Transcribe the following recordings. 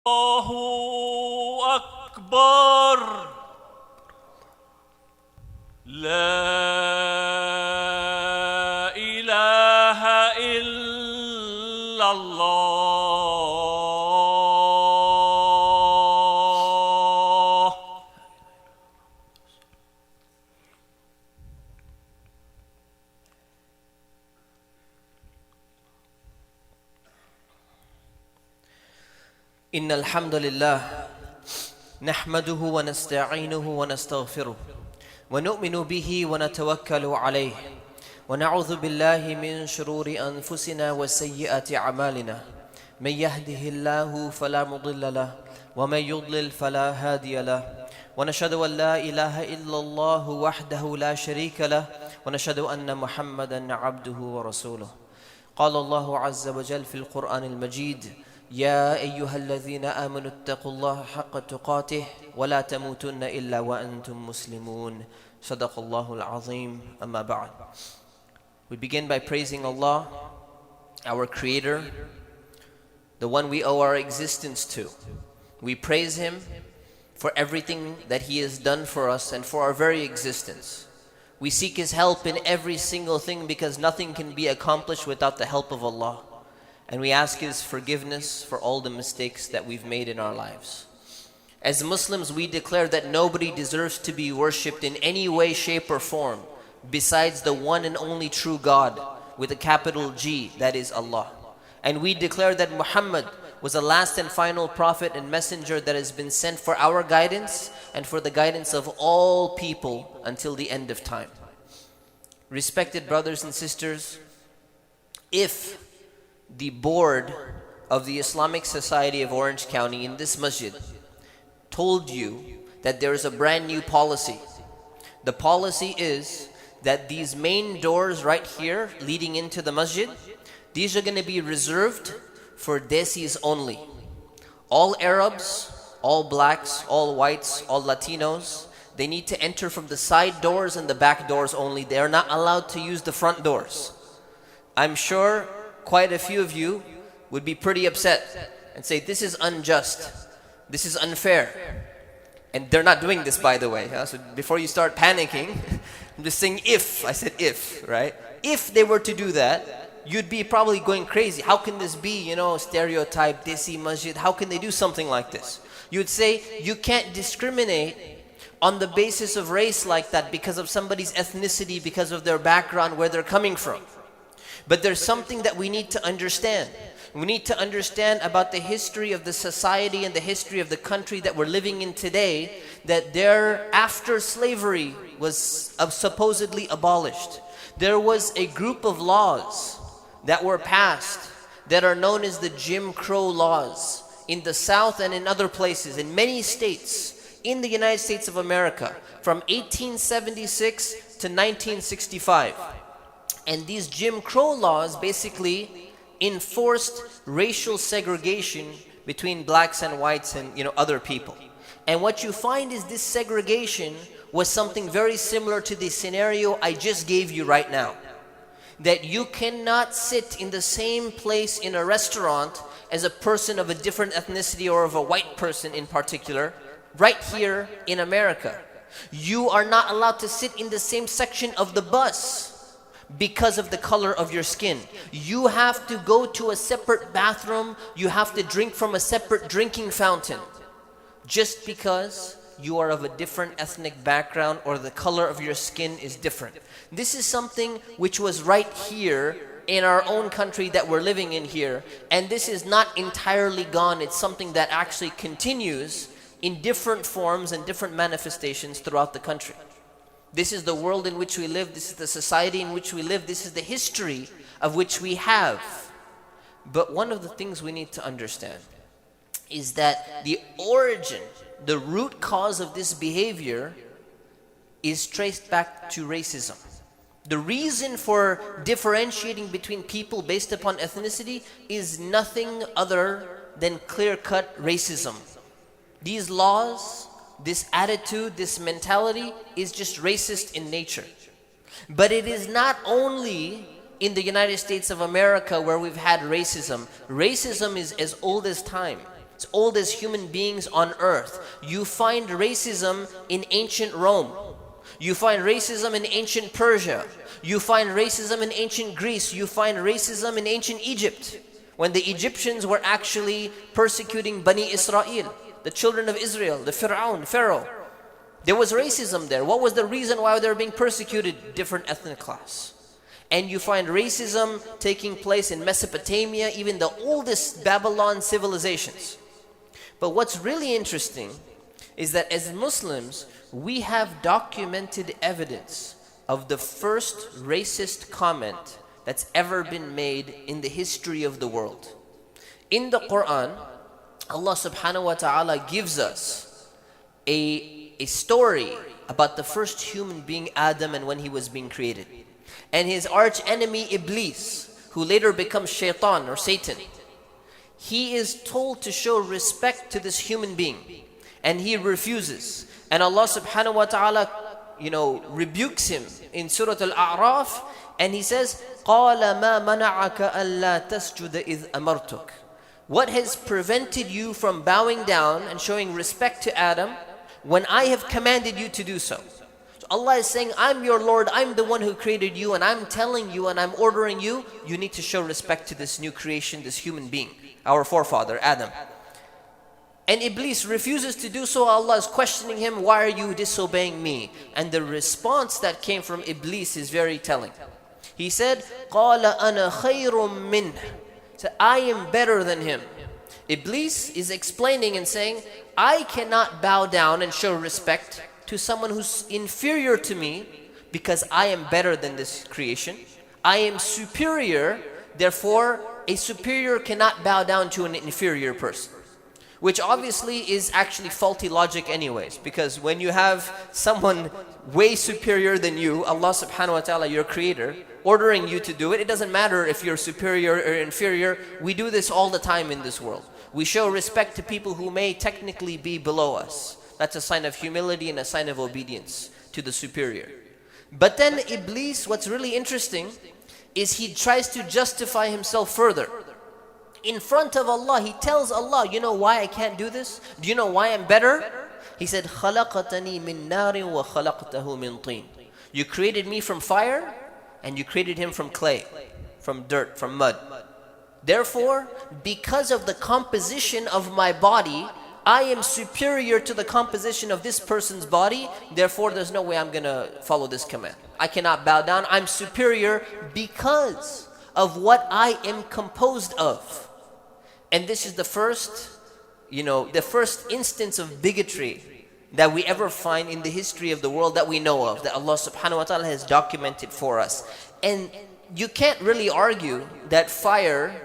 الله أكبر لا إله إلا الله. إن الحمد لله نحمده ونستعينه ونستغفره ونؤمن به ونتوكل عليه ونعوذ بالله من شرور أنفسنا وسيئات أعمالنا من يهده الله فلا مضل له ومن يضلل فلا هادي له ونشهد أن لا إله إلا الله وحده لا شريك له ونشهد أن محمدا عبده ورسوله. قال الله عز وجل في القرآن المجيد: يا أيها الذين آمنوا اتقوا الله حق تقاته ولا تموتن إلا وأنتم مسلمون. صدق الله العظيم. أما بعد. We begin by praising Allah, our Creator, the one we owe our existence to. We praise Him for everything that He has done for us and for our very existence. We seek His help in every single thing because nothing can be accomplished without the help of Allah. And we ask His forgiveness for all the mistakes that we've made in our lives. As Muslims, we declare that nobody deserves to be worshipped in any way, shape, or form besides the one and only true God with a capital G, that is Allah. And we declare that Muhammad was the last and final prophet and messenger that has been sent for our guidance and for the guidance of all people until the end of time. Respected brothers and sisters, if the board of the Islamic Society of Orange County in this masjid told you that there is a brand new policy, the policy is that these main doors right here leading into the masjid, these are going to be reserved for Desis only. All Arabs, all blacks, all whites, all Latinos, they need to enter from the side doors and the back doors only. They are not allowed to use the front doors. I'm sure quite a few of you would be pretty upset and say, this is unjust, this is unfair. And they're not doing this, by the way. So before you start panicking, I'm just saying if. I said if, right? If they were to do that, you'd be probably going crazy. How can this be, stereotype, Desi Masjid? How can they do something like this? You'd say you can't discriminate on the basis of race like that because of somebody's ethnicity, because of their background, where they're coming from. But there's something that we need to understand. We need to understand about the history of the society and the history of the country that we're living in today, that there, after slavery was supposedly abolished, there was a group of laws that were passed that are known as the Jim Crow laws in the South and in other places, in many states in the United States of America, from 1876 to 1965. And these Jim Crow laws basically enforced racial segregation between blacks and whites and other people. And what you find is this segregation was something very similar to the scenario I just gave you right now. That you cannot sit in the same place in a restaurant as a person of a different ethnicity or of a white person in particular, right here in America. You are not allowed to sit in the same section of the bus because of the color of your skin. You have to go to a separate bathroom. You have to drink from a separate drinking fountain just because you are of a different ethnic background or the color of your skin is different. This is something which was right here in our own country that we're living in here, and this is not entirely gone. It's something that actually continues in different forms and different manifestations throughout the country. This is the world in which we live. This is the society in which we live. This is the history of which we have. But one of the things we need to understand is that the origin, the root cause of this behavior is traced back to racism. The reason for differentiating between people based upon ethnicity is nothing other than clear-cut racism. These laws, this attitude, this mentality is just racist in nature. But it is not only in the United States of America where we've had racism. Racism is as old as time. oldest human beings on earth. You find racism in ancient Rome. You find racism in ancient Persia. You find racism in ancient Greece. You find racism in ancient Egypt, when the Egyptians were actually persecuting Bani Israel, the children of Israel, the Pharaoh. There was racism there. What was the reason why they were being persecuted? Different ethnic class. And you find racism taking place in Mesopotamia, even the oldest Babylon civilizations. But what's really interesting is that as Muslims, we have documented evidence of the first racist comment that's ever been made in the history of the world. In the Quran, Allah subhanahu wa ta'ala gives us a story about the first human being, Adam, and when he was being created. And his arch enemy, Iblis, who later becomes Shaitan or Satan. He is told to show respect to this human being, and he refuses. And Allah subhanahu wa ta'ala, rebukes him in Surah Al-A'raf, and he says, قَالَ مَا مَنَعَكَ أَلَّا تَسْجُدَ إِذْ أَمَرْتُكَ. What has prevented you from bowing down and showing respect to Adam when I have commanded you to do so? So Allah is saying, I'm your Lord, I'm the one who created you, and I'm telling you and I'm ordering you, you need to show respect to this new creation, this human being, our forefather, Adam. And Iblis refuses to do so. Allah is questioning him, why are you disobeying me? And the response that came from Iblis is very telling. He said, قَالَ أَنَا خَيْرٌ مِّنْهُ. So I am better than him. Iblis is explaining and saying, I cannot bow down and show respect to someone who's inferior to me because I am better than this creation. I am superior, therefore a superior cannot bow down to an inferior person. Which obviously is actually faulty logic anyways, because when you have someone way superior than you, Allah subhanahu wa ta'ala, your creator, ordering you to do it, it doesn't matter if you're superior or inferior. We do this all the time in this world. We show respect to people who may technically be below us. That's a sign of humility and a sign of obedience to the superior. But then Iblis, what's really interesting is he tries to justify himself further. In front of Allah, he tells Allah, you know why I can't do this? Do you know why I'm better? He said, خَلَقَتَنِي مِن نَارٍ وَخَلَقْتَهُ مِن طِينٍ. You created me from fire, and you created him from clay, from dirt, from mud. Therefore, because of the composition of my body, I am superior to the composition of this person's body. Therefore, there's no way I'm going to follow this command. I cannot bow down. I'm superior because of what I am composed of. And this is the first, the first instance of bigotry that we ever find in the history of the world that we know of, that Allah subhanahu wa ta'ala has documented for us. And you can't really argue that fire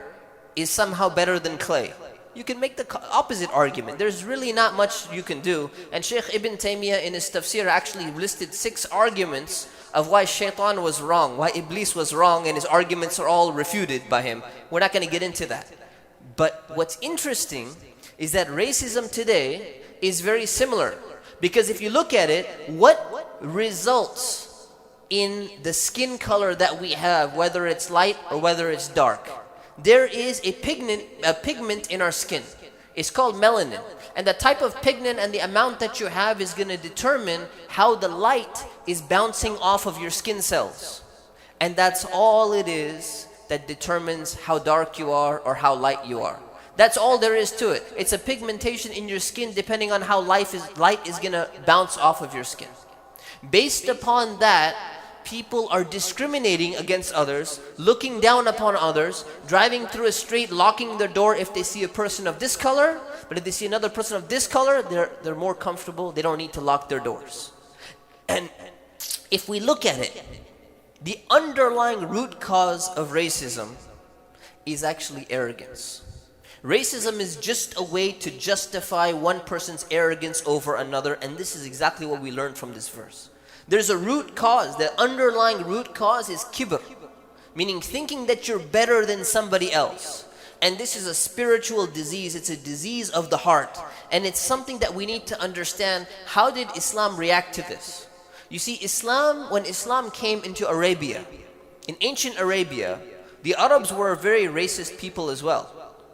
is somehow better than clay. You can make the opposite argument. There's really not much you can do. And Shaykh Ibn Taymiyyah in his tafsir actually listed 6 arguments of why Shaitan was wrong, why Iblis was wrong, and his arguments are all refuted by him. We're not going to get into that. But what's interesting is that racism today is very similar. Because if you look at it, what results in the skin color that we have, whether it's light or whether it's dark? There is a pigment in our skin. It's called melanin. And the type of pigment and the amount that you have is going to determine how the light is bouncing off of your skin cells. And that's all it is that determines how dark you are or how light you are. That's all there is to it. It's a pigmentation in your skin depending on how light is going to bounce off of your skin. Based upon that, people are discriminating against others, looking down upon others, driving through a street, locking their door if they see a person of this color. But if they see another person of this color, they're more comfortable. They don't need to lock their doors. And if we look at it, the underlying root cause of racism is actually arrogance. Racism is just a way to justify one person's arrogance over another, and this is exactly what we learned from this verse. There's a root cause. The underlying root cause is kibr, meaning thinking that you're better than somebody else. And this is a spiritual disease. It's a disease of the heart. And it's something that we need to understand. How did Islam react to this? You see, when Islam came into Arabia, in ancient Arabia, the Arabs were a very racist people as well.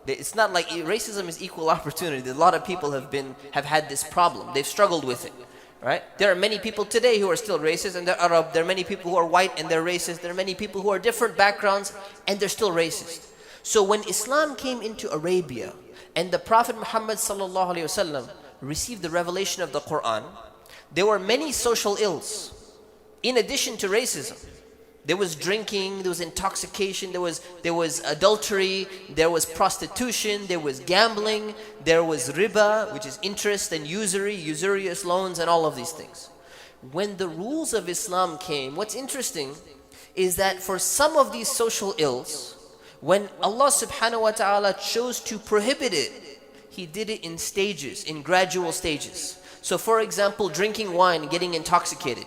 It's not like racism is equal opportunity. A lot of people have had this problem. They've struggled with it, right? There are many people today who are still racist and they're Arab. There are many people who are white and they're racist. There are many people who are different backgrounds and they're still racist. So when Islam came into Arabia and the Prophet Muhammad sallallahu alaihi wasallam received the revelation of the Quran, there were many social ills in addition to racism. There was drinking, there was intoxication, there was adultery, there was prostitution, there was gambling, there was riba, which is interest and usury, usurious loans and all of these things. When the rules of Islam came, what's interesting is that for some of these social ills, when Allah subhanahu wa ta'ala chose to prohibit it, He did it in stages, in gradual stages. So for example, drinking wine, getting intoxicated.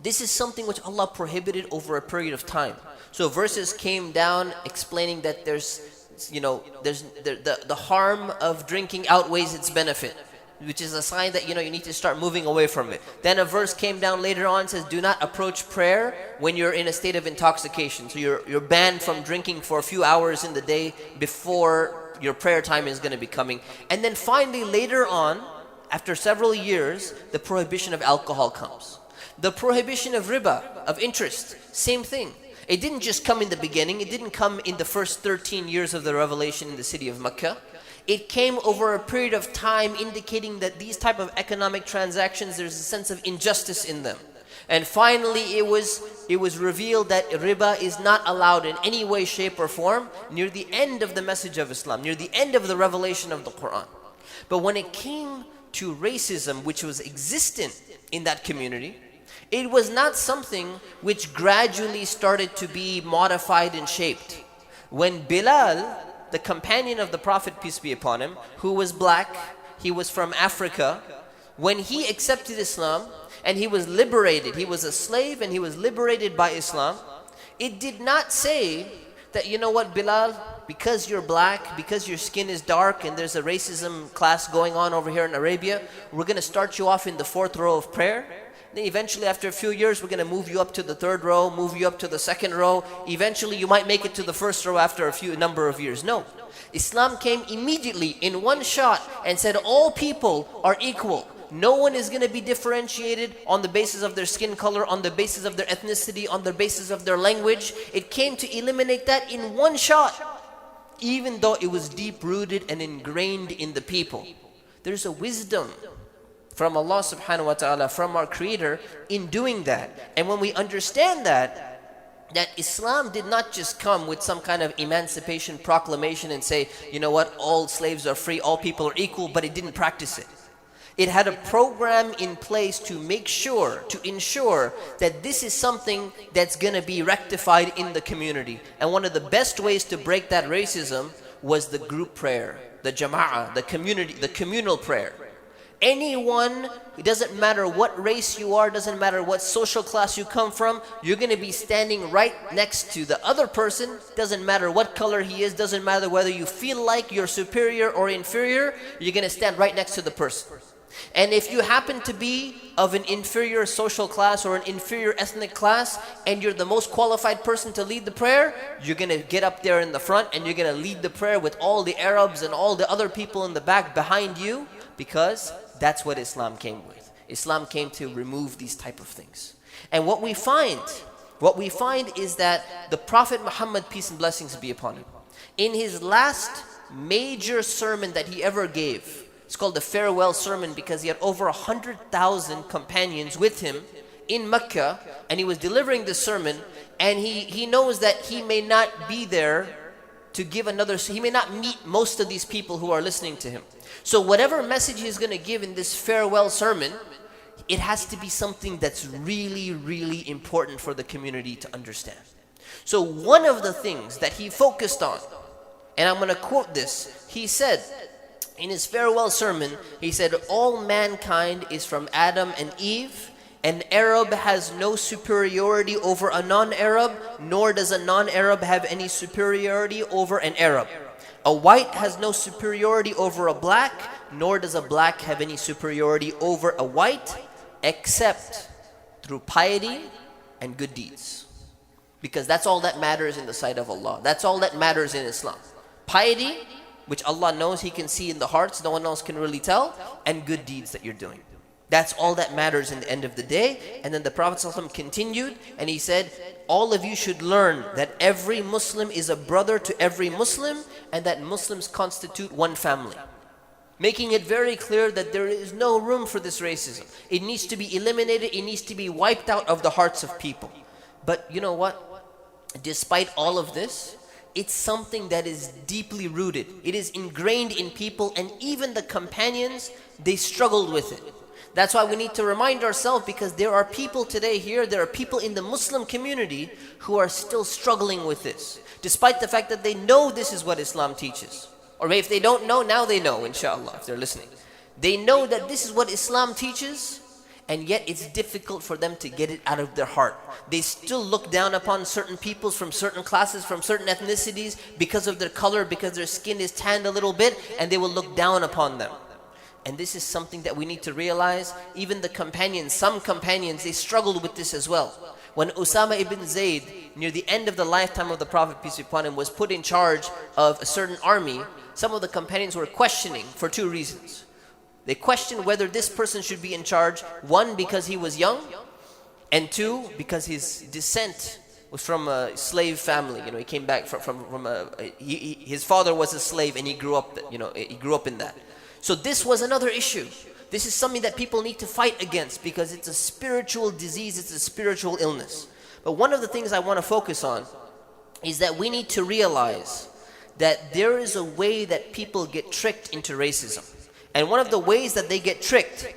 This is something which Allah prohibited over a period of time. So verses came down explaining that there's the harm of drinking outweighs its benefit, which is a sign that you need to start moving away from it. Then a verse came down later on, says do not approach prayer when you're in a state of intoxication. So you're banned from drinking for a few hours in the day before your prayer time is going to be coming. And then finally later on, after several years, the prohibition of alcohol comes. The prohibition of riba, of interest, same thing. It didn't just come in the beginning. It didn't come in the first 13 years of the revelation in the city of Mecca. It came over a period of time indicating that these type of economic transactions, there's a sense of injustice in them. And finally it was revealed that riba is not allowed in any way, shape or form near the end of the message of Islam, near the end of the revelation of the Quran. But when it came to racism, which was existent in that community, it was not something which gradually started to be modified and shaped. When Bilal, the companion of the Prophet, peace be upon him, who was black, he was from Africa, when he accepted Islam and he was liberated, he was a slave and he was liberated by Islam, it did not say that, you know what, Bilal, because you're black, because your skin is dark and there's a racism class going on over here in Arabia, we're going to start you off in the 4th row of prayer. Then eventually after a few years, we're going to move you up to the 3rd row, move you up to the 2nd row. Eventually you might make it to the 1st row after a number of years. No. Islam came immediately in one shot and said all people are equal. No one is going to be differentiated on the basis of their skin color, on the basis of their ethnicity, on the basis of their language. It came to eliminate that in one shot, even though it was deep-rooted and ingrained in the people. There's a wisdom from Allah subhanahu wa ta'ala, from our Creator in doing that. And when we understand that Islam did not just come with some kind of emancipation proclamation and say, you know what, all slaves are free, all people are equal, but it didn't practice it. It had a program in place to make sure, to ensure that this is something that's going to be rectified in the community. And one of the best ways to break that racism was the group prayer, the jama'ah, the community, the communal prayer. Anyone, it doesn't matter what race you are, doesn't matter what social class you come from, you're going to be standing right next to the other person. Doesn't matter what color he is, doesn't matter whether you feel like you're superior or inferior, you're going to stand right next to the person. And if you happen to be of an inferior social class or an inferior ethnic class and you're the most qualified person to lead the prayer, you're going to get up there in the front and you're going to lead the prayer with all the Arabs and all the other people in the back behind you, because that's what Islam came with. Islam came to remove these type of things. And what we find is that the Prophet Muhammad, peace and blessings be upon him, in his last major sermon that he ever gave, it's called the farewell sermon because he had over 100,000 companions with him in Mecca, and he was delivering this sermon, and he knows that he may not be there to give another, he may not meet most of these people who are listening to him. So whatever message he's going to give in this farewell sermon, it has to be something that's really, really important for the community to understand. So one of the things that he focused on, and I'm going to quote this, he said, in his farewell sermon, he said, all mankind is from Adam and Eve. An Arab has no superiority over a non-Arab, nor does a non-Arab have any superiority over an Arab. A white has no superiority over a black, nor does a black have any superiority over a white, except through piety and good deeds. Because that's all that matters in the sight of Allah. That's all that matters in Islam. piety, which Allah knows, He can see in the hearts, no one else can really tell, and good deeds that you're doing. That's all that matters in the end of the day. And then the Prophet ﷺ continued and he said, all of you should learn that every Muslim is a brother to every Muslim, and that Muslims constitute one family. Making it very clear that there is no room for this racism. It needs to be eliminated, it needs to be wiped out of the hearts of people. But you know what? Despite all of this, it's something that is deeply rooted. It is ingrained in people, and even the companions, they struggled with it. That's why we need to remind ourselves, because there are people today here, there are people in the Muslim community who are still struggling with this, despite the fact that they know this is what Islam teaches. Or if they don't know, now they know, inshallah, if they're listening. They know that this is what Islam teaches, and yet it's difficult for them to get it out of their heart. They still look down upon certain peoples from certain classes, from certain ethnicities, because of their color, because their skin is tanned a little bit, and they will look down upon them. And this is something that we need to realize. Even the companions, some companions, they struggled with this as well. When Usama ibn Zayd, near the end of the lifetime of the Prophet, peace be upon him, was put in charge of a certain army, some of the companions were questioning for two reasons. They questioned whether this person should be in charge, one, because he was young, and two, because his descent was from a slave family. He came back his father was a slave, and he grew up in that. So this was another issue. This is something that people need to fight against, because it's a spiritual disease, it's a spiritual illness. But one of the things I want to focus on is that we need to realize that there is a way that people get tricked into racism. And one of the ways that they get tricked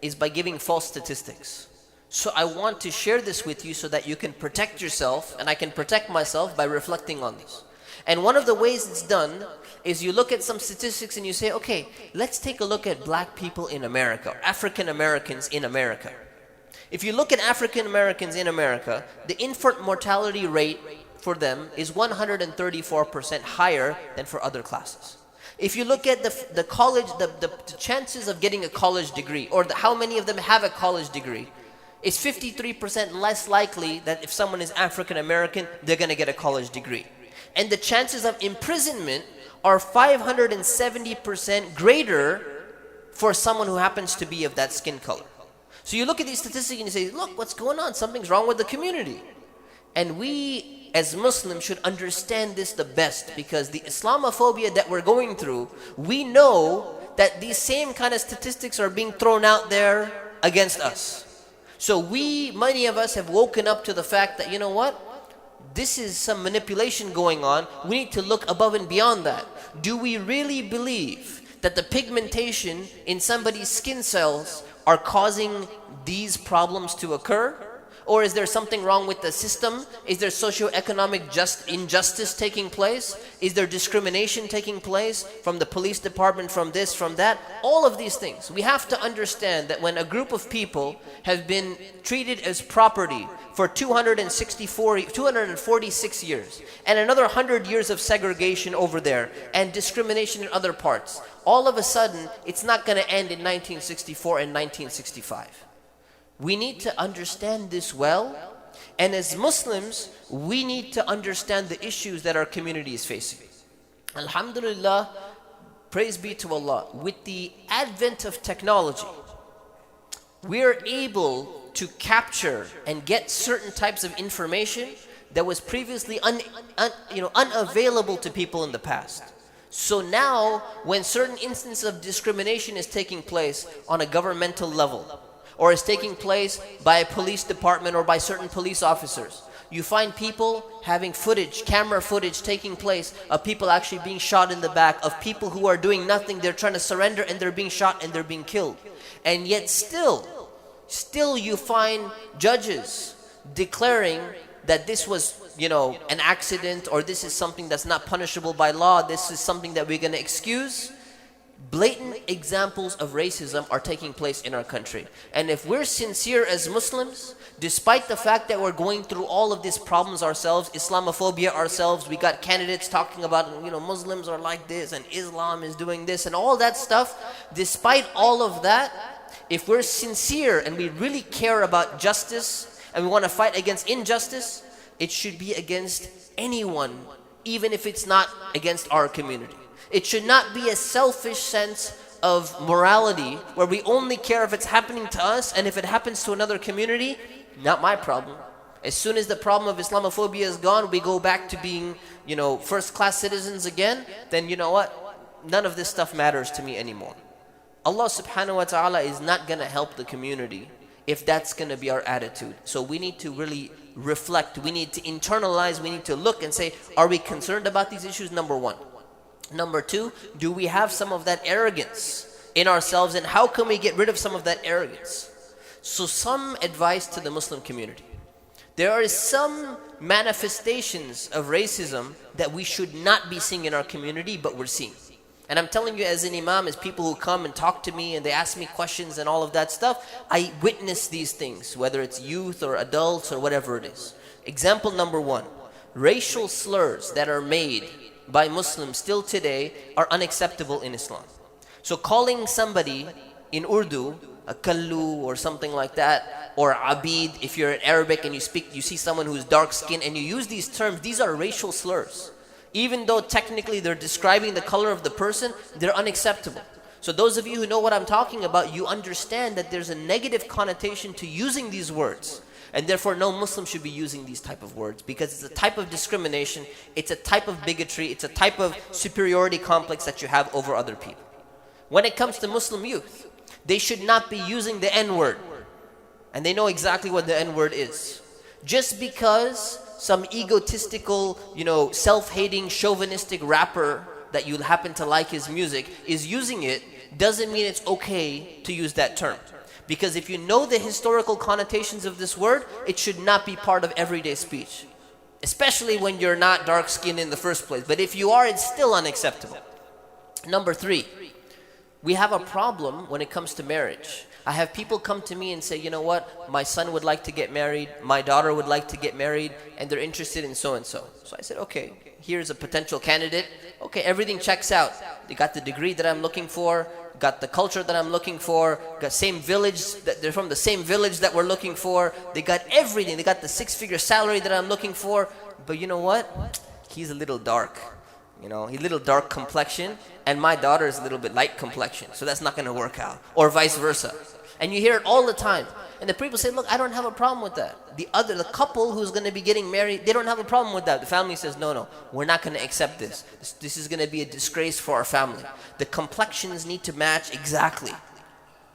is by giving false statistics. So I want to share this with you so that you can protect yourself, and I can protect myself by reflecting on this. And one of the ways it's done is you look at some statistics and you say, okay, let's take a look at black people in America, or African Americans in America. If you look at African Americans in America, the infant mortality rate for them is 134% higher than for other classes. If you look at the college, the chances of getting a college degree, or how many of them have a college degree, it's 53% less likely that if someone is African American, they're going to get a college degree. And the chances of imprisonment are 570% greater for someone who happens to be of that skin color. So you look at these statistics and you say, look, what's going on? Something's wrong with the community. And we as Muslims should understand this the best, because the Islamophobia that we're going through, we know that these same kind of statistics are being thrown out there against us. So many of us have woken up to the fact that, you know what? This is some manipulation going on. We need to look above and beyond that. Do we really believe that the pigmentation in somebody's skin cells are causing these problems to occur? Or is there something wrong with the system? Is there socioeconomic injustice taking place? Is there discrimination taking place from the police department, from this, from that? All of these things. We have to understand that when a group of people have been treated as property for 246 years, and another 100 years of segregation over there, and discrimination in other parts, all of a sudden, it's not going to end in 1964 and 1965. We need to understand this well, and as Muslims, we need to understand the issues that our community is facing. Alhamdulillah, praise be to Allah, with the advent of technology, we are able to capture and get certain types of information that was previously unavailable to people in the past. So now, when certain instances of discrimination is taking place on a governmental level, or is taking place by a police department or by certain police officers, you find people having camera footage taking place of people actually being shot in the back, of people who are doing nothing, they're trying to surrender and they're being shot and they're being killed. And yet still you find judges declaring that this was, an accident, or this is something that's not punishable by law, this is something that we're going to excuse. Blatant examples of racism are taking place in our country. And if we're sincere as Muslims, despite the fact that we're going through all of these problems ourselves, Islamophobia ourselves, we got candidates talking about, Muslims are like this and Islam is doing this and all that stuff, despite all of that, if we're sincere and we really care about justice and we want to fight against injustice, it should be against anyone even if it's not against our community. It should not be a selfish sense of morality where we only care if it's happening to us, and if it happens to another community, not my problem. As soon as the problem of Islamophobia is gone, we go back to being, first-class citizens again, then you know what? None of this stuff matters to me anymore. Allah subhanahu wa ta'ala is not going to help the community if that's going to be our attitude. So we need to really reflect, we need to internalize, we need to look and say, are we concerned about these issues? Number one. Number two, do we have some of that arrogance in ourselves, and how can we get rid of some of that arrogance? So some advice to the Muslim community. There are some manifestations of racism that we should not be seeing in our community, but we're seeing. And I'm telling you, as an imam, as people who come and talk to me and they ask me questions and all of that stuff, I witness these things, whether it's youth or adults or whatever it is. Example number one, racial slurs that are made by Muslims still today are unacceptable in Islam. So calling somebody in Urdu a kallu or something like that, or abid, if you're in Arabic and you see someone who's dark skinned and you use these terms, these are racial slurs. Even though technically they're describing the color of the person, they're unacceptable. So those of you who know what I'm talking about, you understand that there's a negative connotation to using these words. And therefore no Muslim should be using these type of words, because it's a type of discrimination, it's a type of bigotry, it's a type of superiority complex that you have over other people. When it comes to Muslim youth, they should not be using the N-word. And they know exactly what the N-word is. Just because some egotistical, self-hating, chauvinistic rapper that you happen to like his music is using it, doesn't mean it's okay to use that term. Because if you know the historical connotations of this word, it should not be part of everyday speech. Especially when you're not dark-skinned in the first place. But if you are, it's still unacceptable. Number three, we have a problem when it comes to marriage. I have people come to me and say, you know what, my son would like to get married, my daughter would like to get married, and they're interested in so and so. So I said, okay, here's a potential candidate. Okay, everything checks out. They got the degree that I'm looking for, got the culture that I'm looking for, got same village, they're from the same village that we're looking for. They got everything. They got the 6-figure salary that I'm looking for. But you know what? He's a little dark. He's a little dark complexion, and my daughter is a little bit light complexion. So that's not going to work out. Or vice versa. And you hear it all the time. And the people say, look, I don't have a problem with that. The couple who's going to be getting married, they don't have a problem with that. The family says, no, we're not going to accept this. This is going to be a disgrace for our family. The complexions need to match exactly.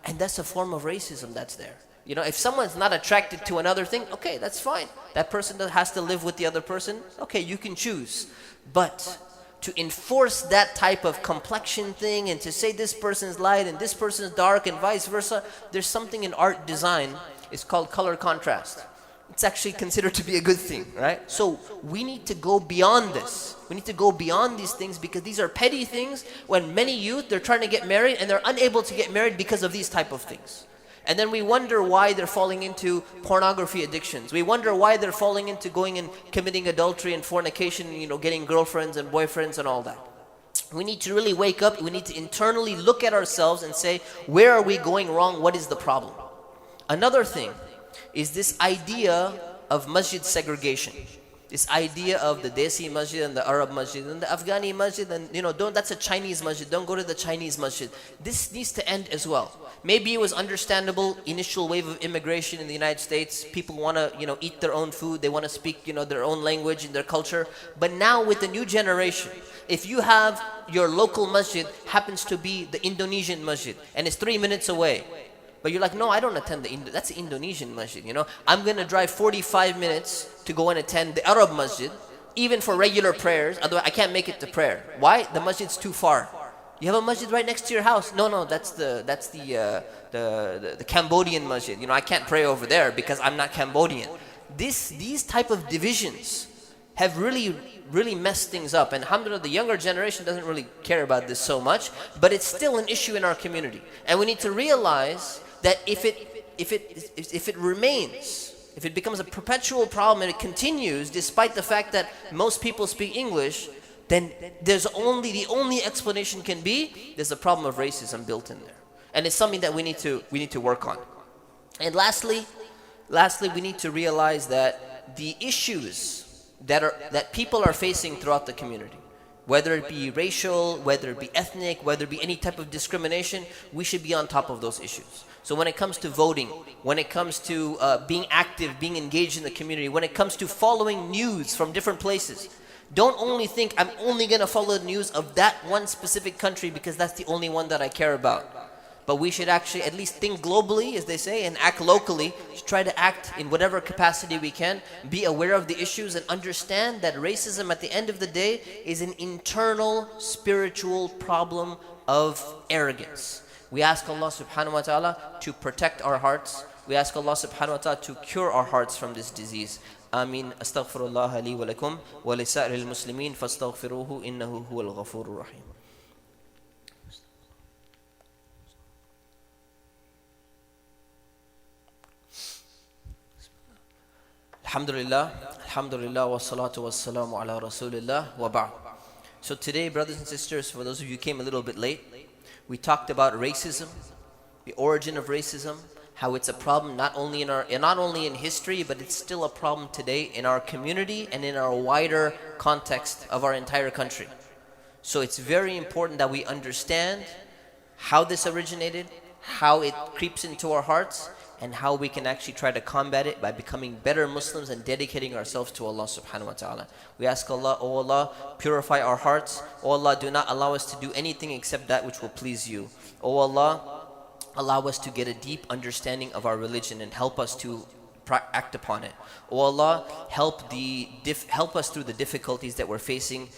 And that's a form of racism that's there. If someone's not attracted to another thing, okay, that's fine. That person has to live with the other person. Okay, you can choose. But to enforce that type of complexion thing and to say this person's light and this person's dark and vice versa, there's something in art design, it's called color contrast. It's actually considered to be a good thing, right? So we need to go beyond this. We need to go beyond these things, because these are petty things when many youth, they're trying to get married and they're unable to get married because of these type of things. And then we wonder why they're falling into pornography addictions. We wonder why they're falling into going and committing adultery and fornication, getting girlfriends and boyfriends and all that. We need to really wake up. We need to internally look at ourselves and say, where are we going wrong? What is the problem? Another thing is this idea of masjid segregation. This idea of the Desi masjid and the Arab masjid and the Afghani masjid, and that's a Chinese masjid, don't go to the Chinese masjid. This needs to end as well. Maybe it was understandable, initial wave of immigration in the United States, people want to eat their own food, they want to speak their own language and their culture. But now with the new generation, if you have your local masjid happens to be the Indonesian masjid and it's 3 minutes away, but you're like, no, I don't attend that's the Indonesian masjid, I'm going to drive 45 minutes to go and attend the Arab masjid, even for regular prayers, otherwise I can't make it to prayer. Why? The masjid's too far. You have a masjid right next to your house. No, that's the Cambodian masjid. I can't pray over there because I'm not Cambodian. These type of divisions have really messed things up. And alhamdulillah, the younger generation doesn't really care about this so much, but it's still an issue in our community. And we need to realize that if it remains, if it becomes a perpetual problem and it continues despite the fact that most people speak English, then the only explanation can be there's a problem of racism built in there. And it's something that we need to work on. And lastly, we need to realize that the issues that people are facing throughout the community. Whether it be racial, whether it be ethnic, whether it be any type of discrimination, we should be on top of those issues. So when it comes to voting, when it comes to being active, being engaged in the community, when it comes to following news from different places, don't only think I'm only going to follow the news of that one specific country because that's the only one that I care about. But we should actually at least think globally, as they say, and act locally. Try to act in whatever capacity we can. Be aware of the issues and understand that racism at the end of the day is an internal spiritual problem of arrogance. We ask Allah subhanahu wa ta'ala to protect our hearts. We ask Allah subhanahu wa ta'ala to cure our hearts from this disease. Ameen. Astaghfirullah li wa lakum wa li sa'iril muslimin fastaghfiruhu innahu huwal ghafurur rahim. Alhamdulillah, alhamdulillah, wa salatu wa salamu ala rasulillah wa ba'd. So today, brothers and sisters, for those of you who came a little bit late, we talked about racism, the origin of racism, how it's a problem not only in history, but it's still a problem today in our community and in our wider context of our entire country. So it's very important that we understand how this originated, how it creeps into our hearts, and how we can actually try to combat it by becoming better Muslims and dedicating ourselves to Allah subhanahu wa ta'ala. We ask Allah, oh Allah, purify our hearts. Oh Allah, do not allow us to do anything except that which will please you. Oh Allah, allow us to get a deep understanding of our religion and help us to act upon it. Oh Allah, help us through the difficulties that we're facing,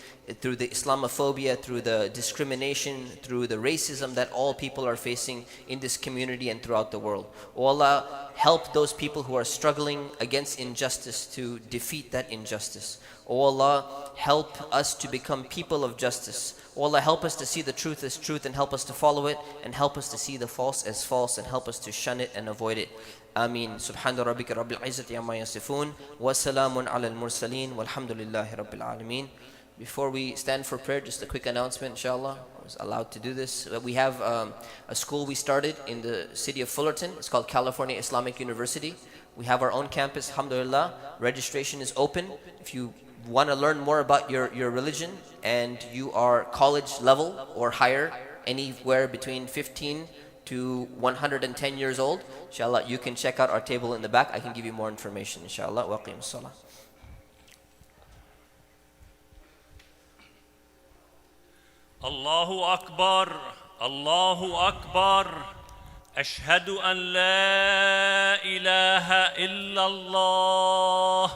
through the Islamophobia, through the discrimination, through the racism that all people are facing in this community and throughout the world. Oh Allah, help those people who are struggling against injustice to defeat that injustice. Oh Allah, help us to become people of justice. Oh Allah, help us to see the truth as truth and help us to follow it, and help us to see the false as false and help us to shun it and avoid it. Ameen. Subhana rabbika rabbil izzati amma yasifun wa salamun ala al-mursaleen walhamdulillahi rabbil alameen. Before we stand for prayer, just a quick announcement, inshallah. I was allowed to do this. We have a school we started in the city of Fullerton. It's called California Islamic University. We have our own campus, alhamdulillah. Registration is open. If you want to learn more about your religion and you are college level or higher, anywhere between 15 to 110 years old, inshallah, you can check out our table in the back. I can give you more information, inshallah. Wa aqim as-salah. Allahu Akbar, Allahu Akbar. Ashhadu an la ilaha illallah.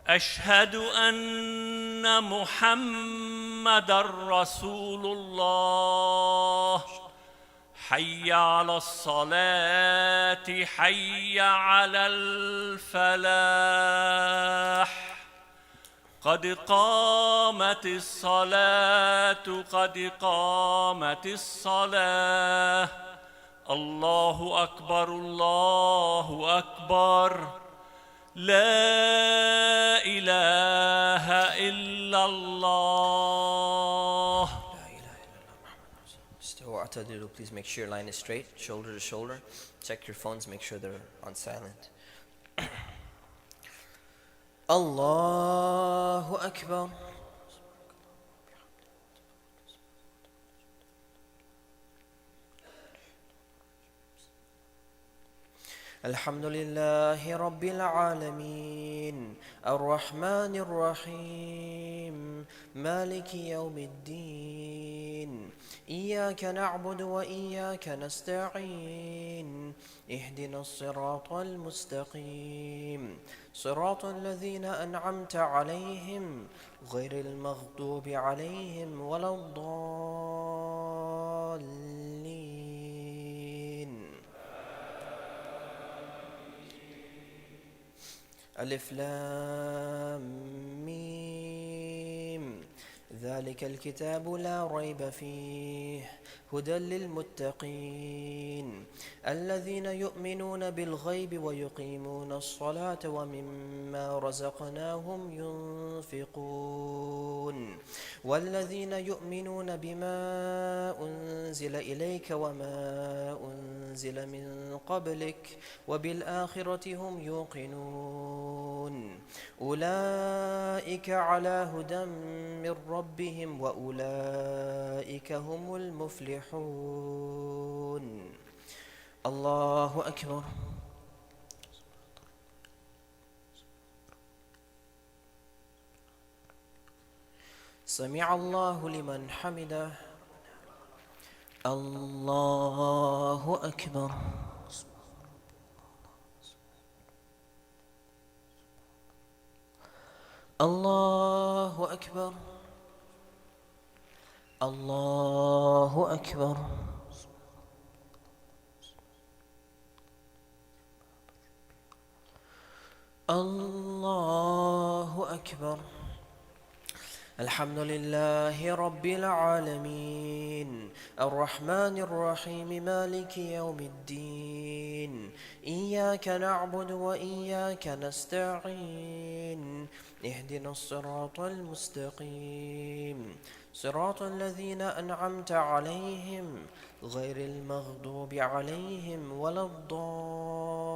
Ashhadu anna Muhammadar Rasulullah. حي على الصلاة حي على الفلاح قد قامت الصلاة قد قامت الصلاة الله أكبر الله أكبر لا إله إلا الله. Please make sure your line is straight, shoulder to shoulder. Check your phones, make sure they're on silent. Allahu Akbar. الحمد لله رب العالمين الرحمن الرحيم مالك يوم الدين إياك نعبد وإياك نستعين اهدنا الصراط المستقيم صراط الذين أنعمت عليهم غير المغضوب عليهم ولا الضالين. ألف لام ميم ذلك الكتاب لا ريب فيه هدى للمتقين الذين يؤمنون بالغيب ويقيمون الصلاة ومما رزقناهم ينفقون والذين يؤمنون بما أنزل إليك وما أنزل من قبلك وبالآخرة هم يوقنون أولئك على هدى من ربهم وأولئك هم المفلحون الله أكبر سمع الله لمن حمده الله أكبر الله أكبر الله أكبر الله أكبر الحمد لله رب العالمين الرحمن الرحيم مالك يوم الدين إياك نعبد وإياك نستعين اهدنا الصراط المستقيم صراط الذين أنعمت عليهم غير المغضوب عليهم ولا الضالين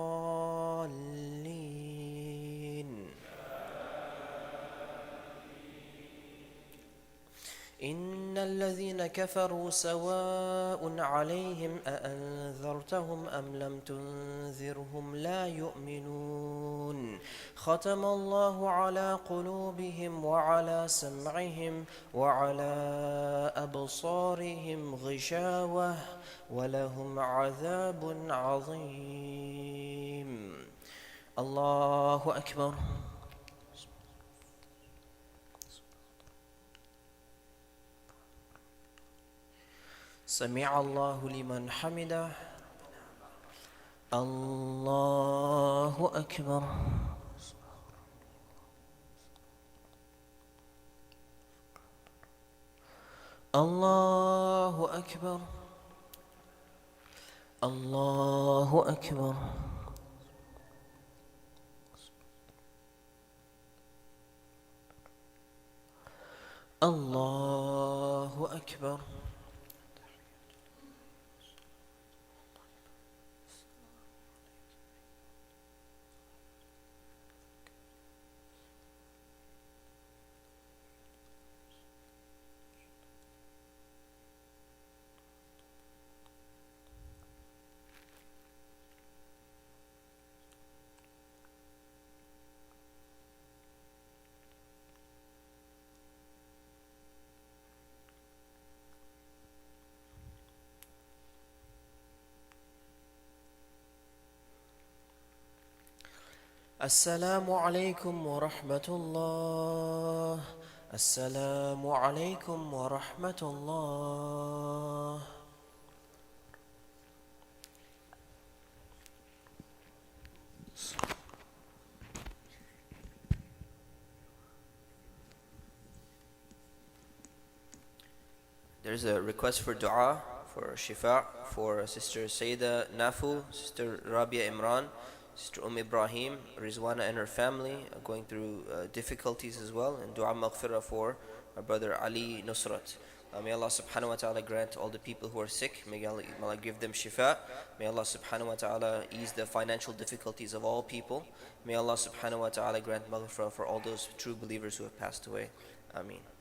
إن الذين كفروا سواء عليهم أأنذرتهم أم لم تنذرهم لا يؤمنون ختم الله على قلوبهم وعلى سمعهم وعلى أبصارهم غشاوة ولهم عذاب عظيم الله أكبر سمع الله لمن حمده الله أكبر الله أكبر الله أكبر الله أكبر السلام عليكم ورحمة الله السلام عليكم ورحمة الله There's a request for dua, for shifa, for Sister Sayyida Nafu, Sister Rabia Imran, Sister Ibrahim, Rizwana and her family are going through difficulties as well, and dua maghfirah for our brother Ali Nusrat. May Allah subhanahu wa ta'ala grant all the people who are sick, may Allah give them shifa, may Allah subhanahu wa ta'ala ease the financial difficulties of all people, may Allah subhanahu wa ta'ala grant maghfirah for all those true believers who have passed away. Ameen.